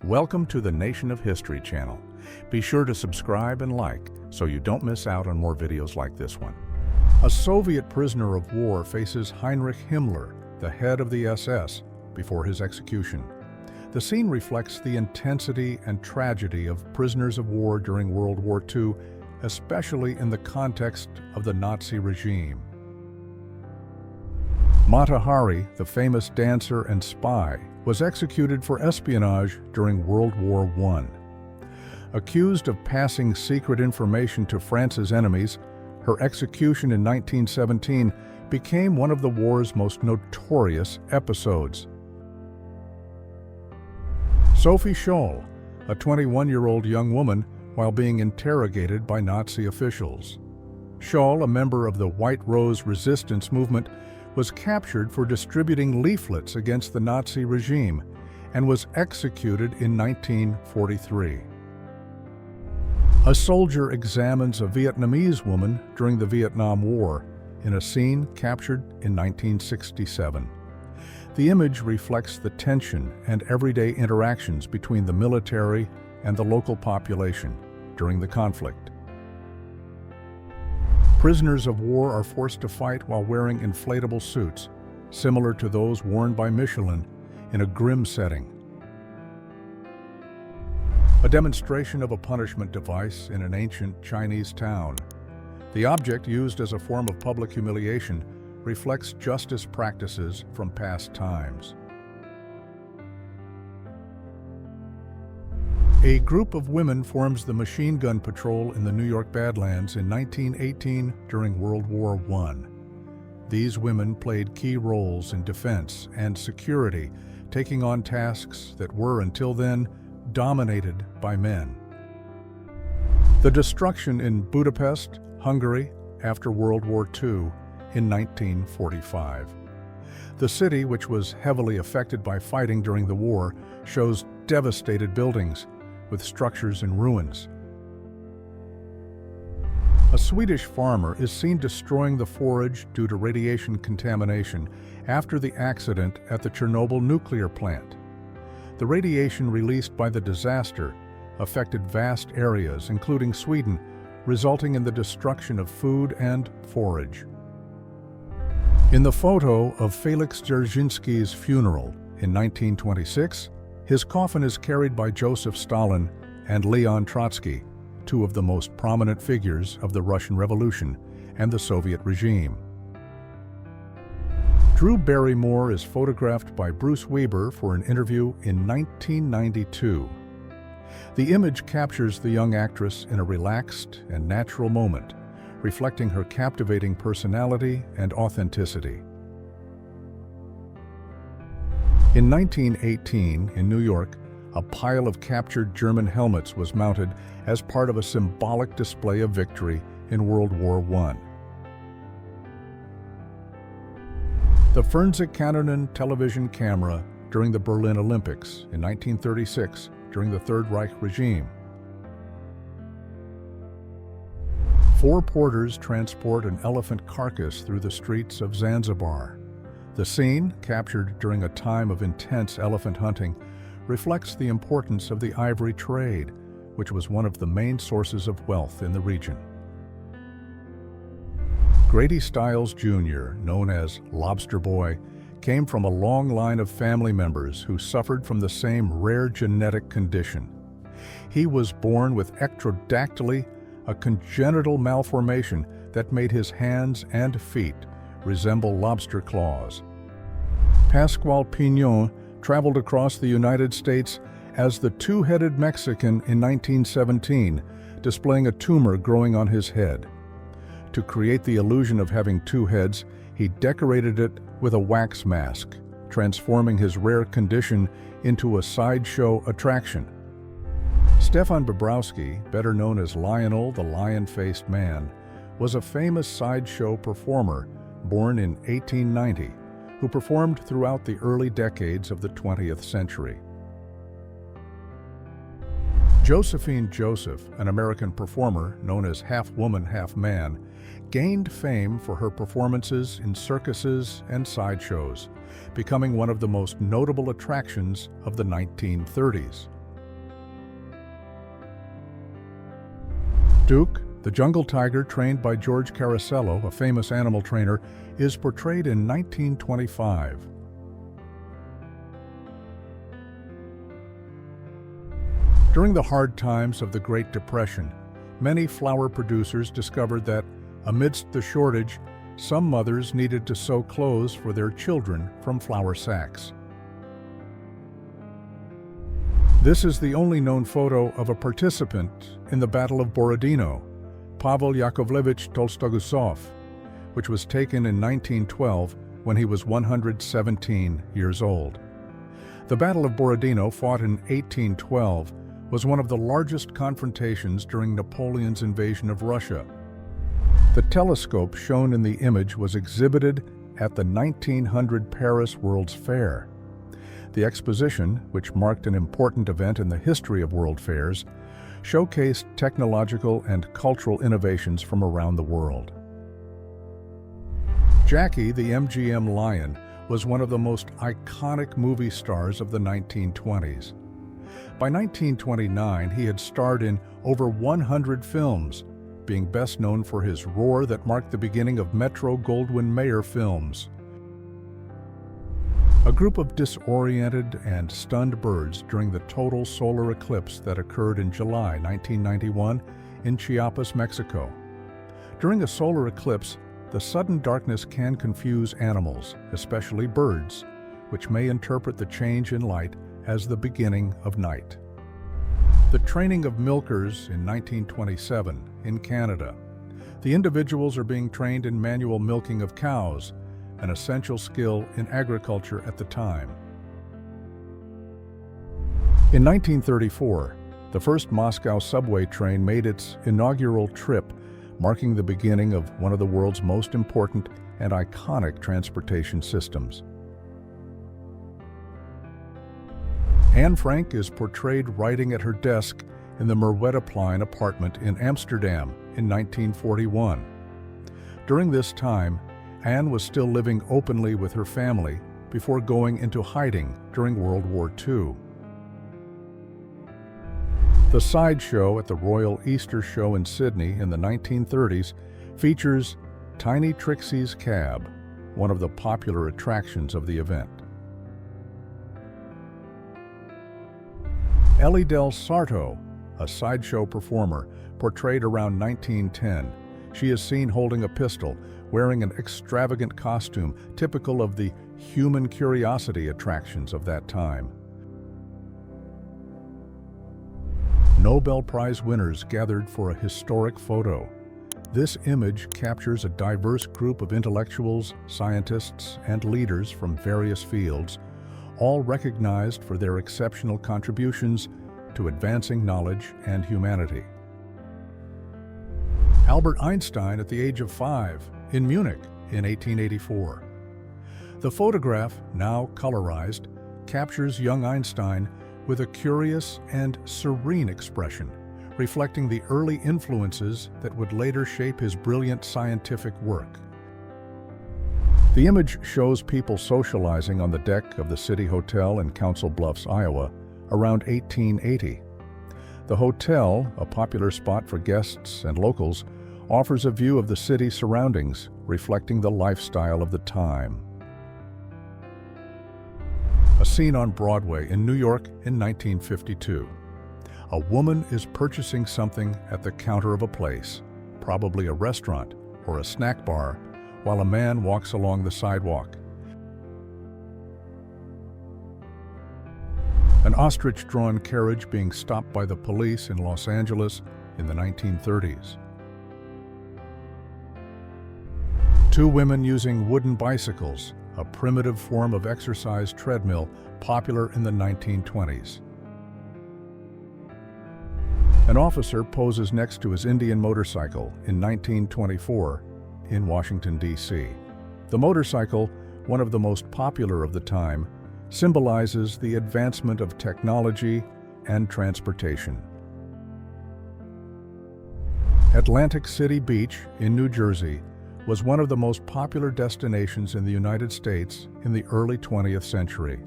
Welcome to the Nation of History channel. Be sure to subscribe and like so you don't miss out on more videos like this one. A Soviet prisoner of war faces Heinrich Himmler, the head of the SS, before his execution. The scene reflects the intensity and tragedy of prisoners of war during World War II, especially in the context of the Nazi regime. Mata Hari, the famous dancer and spy, was executed for espionage during World War I. Accused of passing secret information to France's enemies, her execution in 1917 became one of the war's most notorious episodes. Sophie Scholl, a 21-year-old young woman, while being interrogated by Nazi officials. Scholl, a member of the White Rose resistance movement, was captured for distributing leaflets against the Nazi regime and was executed in 1943. A soldier examines a Vietnamese woman during the Vietnam War in a scene captured in 1967. The image reflects the tension and everyday interactions between the military and the local population during the conflict. Prisoners of war are forced to fight while wearing inflatable suits, similar to those worn by Michelin, in a grim setting. A demonstration of a punishment device in an ancient Chinese town. The object, used as a form of public humiliation, reflects justice practices from past times. A group of women forms the machine gun patrol in the New York Badlands in 1918 during World War I. These women played key roles in defense and security, taking on tasks that were, until then, dominated by men. The destruction in Budapest, Hungary, after World War II in 1945. The city, which was heavily affected by fighting during the war, shows devastated buildings, with structures in ruins. A Swedish farmer is seen destroying the forage due to radiation contamination after the accident at the Chernobyl nuclear plant. The radiation released by the disaster affected vast areas, including Sweden, resulting in the destruction of food and forage. In the photo of Felix Dzerzhinsky's funeral in 1926, his coffin is carried by Joseph Stalin and Leon Trotsky, two of the most prominent figures of the Russian Revolution and the Soviet regime. Drew Barrymore is photographed by Bruce Weber for an interview in 1992. The image captures the young actress in a relaxed and natural moment, reflecting her captivating personality and authenticity. In 1918, in New York, a pile of captured German helmets was mounted as part of a symbolic display of victory in World War I. The Fernsehkanonen television camera during the Berlin Olympics in 1936, during the Third Reich regime. 4 porters transport an elephant carcass through the streets of Zanzibar. The scene, captured during a time of intense elephant hunting, reflects the importance of the ivory trade, which was one of the main sources of wealth in the region. Grady Stiles Jr., known as Lobster Boy, came from a long line of family members who suffered from the same rare genetic condition. He was born with ectrodactyly, a congenital malformation that made his hands and feet resemble lobster claws. Pascual Pignon traveled across the United States as the two-headed Mexican in 1917, displaying a tumor growing on his head. To create the illusion of having 2 heads, he decorated it with a wax mask, transforming his rare condition into a sideshow attraction. Stefan Bobrowski, better known as Lionel the Lion-Faced Man, was a famous sideshow performer born in 1890, who performed throughout the early decades of the 20th century. Josephine Joseph, an American performer known as half-woman, half-man, gained fame for her performances in circuses and sideshows, becoming one of the most notable attractions of the 1930s. Duke, the jungle tiger trained by George Carasello, a famous animal trainer, is portrayed in 1925. During the hard times of the Great Depression, many flower producers discovered that, amidst the shortage, some mothers needed to sew clothes for their children from flour sacks. This is the only known photo of a participant in the Battle of Borodino, Pavel Yakovlevich Tolstoyevsky, which was taken in 1912 when he was 117 years old. The Battle of Borodino, fought in 1812, was one of the largest confrontations during Napoleon's invasion of Russia. The telescope shown in the image was exhibited at the 1900 Paris World's Fair. The exposition, which marked an important event in the history of world fairs, showcased technological and cultural innovations from around the world. Jackie, the MGM lion, was one of the most iconic movie stars of the 1920s. By 1929, he had starred in over 100 films, being best known for his roar that marked the beginning of Metro-Goldwyn-Mayer films. A group of disoriented and stunned birds during the total solar eclipse that occurred in July 1991 in Chiapas, Mexico. During a solar eclipse, the sudden darkness can confuse animals, especially birds, which may interpret the change in light as the beginning of night. The training of milkers in 1927 in Canada. The individuals are being trained in manual milking of cows, an essential skill in agriculture at the time. In 1934, the first Moscow subway train made its inaugural trip, marking the beginning of one of the world's most important and iconic transportation systems. Anne Frank is portrayed writing at her desk in the Merwedeplein apartment in Amsterdam in 1941. During this time, Anne was still living openly with her family before going into hiding during World War II. The sideshow at the Royal Easter Show in Sydney in the 1930s features Tiny Trixie's Cab, one of the popular attractions of the event. Ellie Del Sarto, a sideshow performer, portrayed around 1910. She is seen holding a pistol, wearing an extravagant costume typical of the human curiosity attractions of that time. Nobel Prize winners gathered for a historic photo. This image captures a diverse group of intellectuals, scientists, and leaders from various fields, all recognized for their exceptional contributions to advancing knowledge and humanity. Albert Einstein at the age of 5 in Munich in 1884. The photograph, now colorized, captures young Einstein with a curious and serene expression, reflecting the early influences that would later shape his brilliant scientific work. The image shows people socializing on the deck of the City Hotel in Council Bluffs, Iowa, around 1880. The hotel, a popular spot for guests and locals, offers a view of the city's surroundings, reflecting the lifestyle of the time. A scene on Broadway in New York in 1952. A woman is purchasing something at the counter of a place, probably a restaurant or a snack bar, while a man walks along the sidewalk. An ostrich-drawn carriage being stopped by the police in Los Angeles in the 1930s. Two women using wooden bicycles, a primitive form of exercise treadmill popular in the 1920s. An officer poses next to his Indian motorcycle in 1924 in Washington, D.C. The motorcycle, one of the most popular of the time, symbolizes the advancement of technology and transportation. Atlantic City Beach in New Jersey was one of the most popular destinations in the United States in the early 20th century.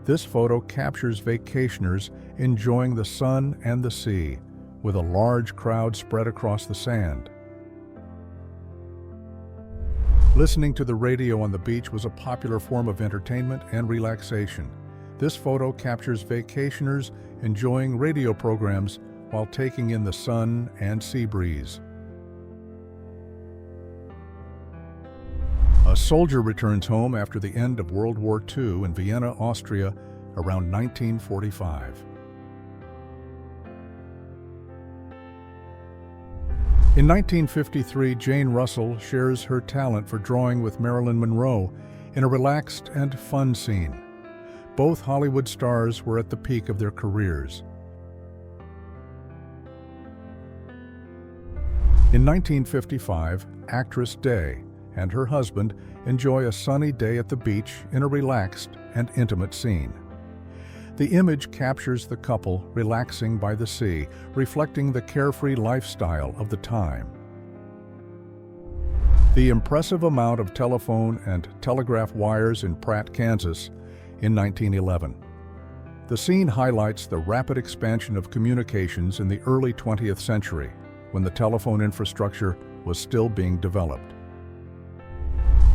This photo captures vacationers enjoying the sun and the sea, with a large crowd spread across the sand. Listening to the radio on the beach was a popular form of entertainment and relaxation. This photo captures vacationers enjoying radio programs while taking in the sun and sea breeze. A soldier returns home after the end of World War II in Vienna, Austria, around 1945. In 1953, Jane Russell shares her talent for drawing with Marilyn Monroe in a relaxed and fun scene. Both Hollywood stars were at the peak of their careers. In 1955, actress Day and her husband enjoy a sunny day at the beach in a relaxed and intimate scene. The image captures the couple relaxing by the sea, reflecting the carefree lifestyle of the time. The impressive amount of telephone and telegraph wires in Pratt, Kansas, in 1911. The scene highlights the rapid expansion of communications in the early 20th century, when the telephone infrastructure was still being developed.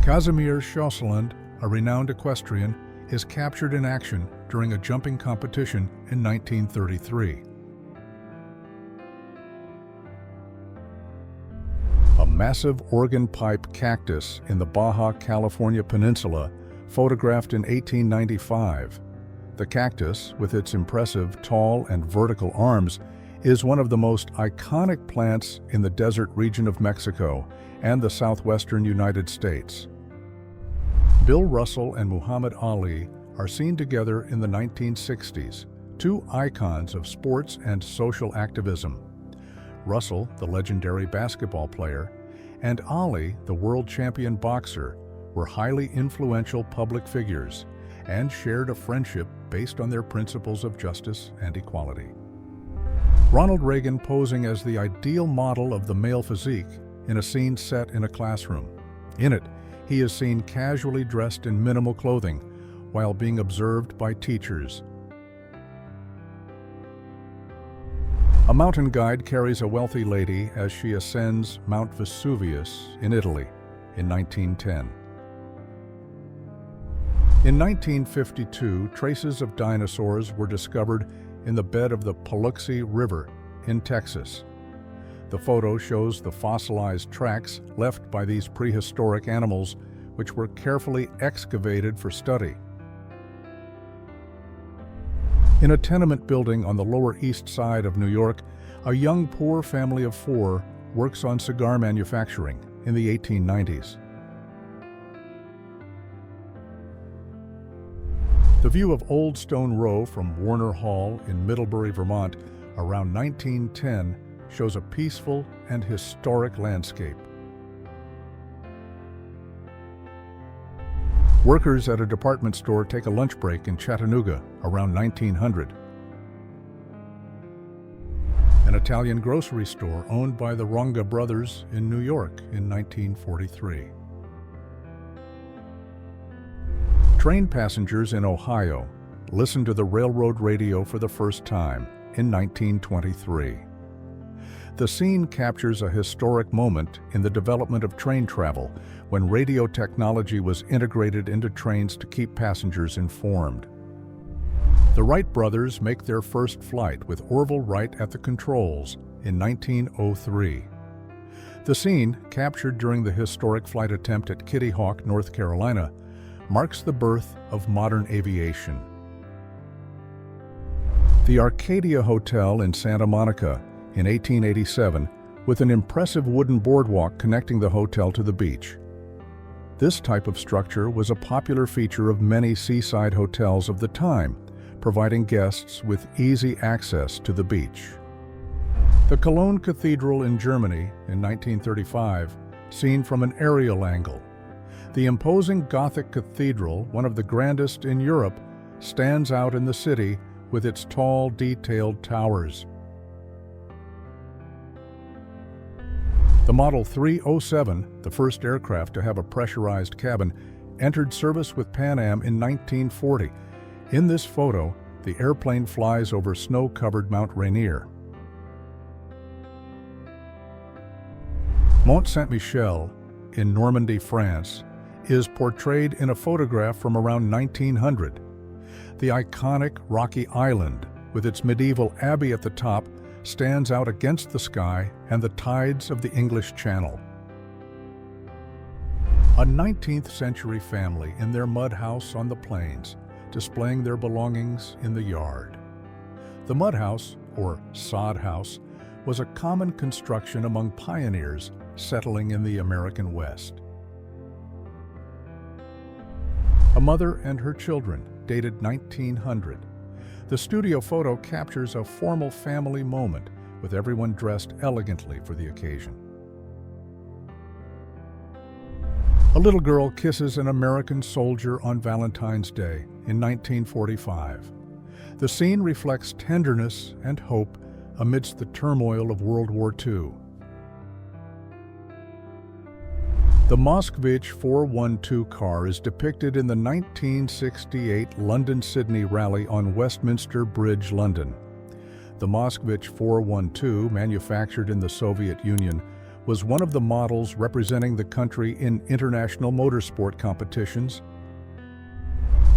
Casimir Chauseland, a renowned equestrian, is captured in action during a jumping competition in 1933. A massive organ pipe cactus in the Baja California Peninsula, photographed in 1895. The cactus, with its impressive tall and vertical arms, is one of the most iconic plants in the desert region of Mexico and the southwestern United States. Bill Russell and Muhammad Ali are seen together in the 1960s, two icons of sports and social activism. Russell, the legendary basketball player, and Ali, the world champion boxer, were highly influential public figures and shared a friendship based on their principles of justice and equality. Ronald Reagan posing as the ideal model of the male physique in a scene set in a classroom. In it, he is seen casually dressed in minimal clothing while being observed by teachers. A mountain guide carries a wealthy lady as she ascends Mount Vesuvius in Italy in 1910. In 1952, traces of dinosaurs were discovered in the bed of the Paluxy River in Texas. The photo shows the fossilized tracks left by these prehistoric animals, which were carefully excavated for study. In a tenement building on the Lower East Side of New York, a young poor family of four works on cigar manufacturing in the 1890s. The view of Old Stone Row from Warner Hall in Middlebury, Vermont, around 1910, shows a peaceful and historic landscape. Workers at a department store take a lunch break in Chattanooga around 1900. An Italian grocery store owned by the Wright Brothers in New York in 1943. Train passengers in Ohio listened to the railroad radio for the first time in 1923. The scene captures a historic moment in the development of train travel when radio technology was integrated into trains to keep passengers informed. The Wright brothers make their first flight with Orville Wright at the controls in 1903. The scene, captured during the historic flight attempt at Kitty Hawk, North Carolina, marks the birth of modern aviation. The Arcadia Hotel in Santa Monica in 1887, with an impressive wooden boardwalk connecting the hotel to the beach. This type of structure was a popular feature of many seaside hotels of the time, providing guests with easy access to the beach. The Cologne Cathedral in Germany in 1935, seen from an aerial angle. The imposing Gothic cathedral, one of the grandest in Europe, stands out in the city with its tall, detailed towers. The Model 307, the first aircraft to have a pressurized cabin, entered service with Pan Am in 1940. In this photo, the airplane flies over snow-covered Mount Rainier. Mont Saint-Michel, in Normandy, France, is portrayed in a photograph from around 1900. The iconic rocky island, with its medieval abbey at the top, stands out against the sky and the tides of the English Channel. A 19th century family in their mud house on the plains, displaying their belongings in the yard. The mud house, or sod house, was a common construction among pioneers settling in the American West. A mother and her children, dated 1900. The studio photo captures a formal family moment with everyone dressed elegantly for the occasion. A little girl kisses an American soldier on Valentine's Day in 1945. The scene reflects tenderness and hope amidst the turmoil of World War II. The Moskvich 412 car is depicted in the 1968 London-Sydney rally on Westminster Bridge, London. The Moskvich 412, manufactured in the Soviet Union, was one of the models representing the country in international motorsport competitions.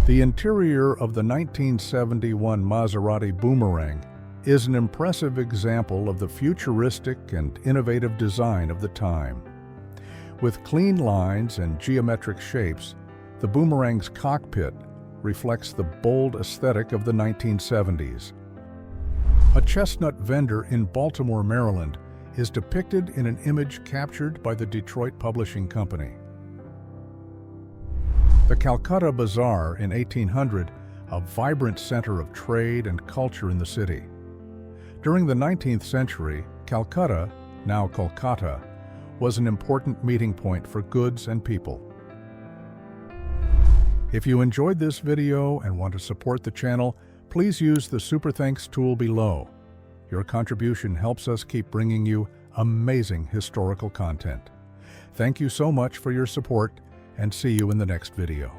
The interior of the 1971 Maserati Boomerang is an impressive example of the futuristic and innovative design of the time. With clean lines and geometric shapes, the Boomerang's cockpit reflects the bold aesthetic of the 1970s. A chestnut vendor in Baltimore, Maryland, is depicted in an image captured by the Detroit Publishing Company. The Calcutta Bazaar in 1800, a vibrant center of trade and culture in the city. During the 19th century, Calcutta, now Kolkata, was an important meeting point for goods and people. If you enjoyed this video and want to support the channel, please use the Super Thanks tool below. Your contribution helps us keep bringing you amazing historical content. Thank you so much for your support, and see you in the next video.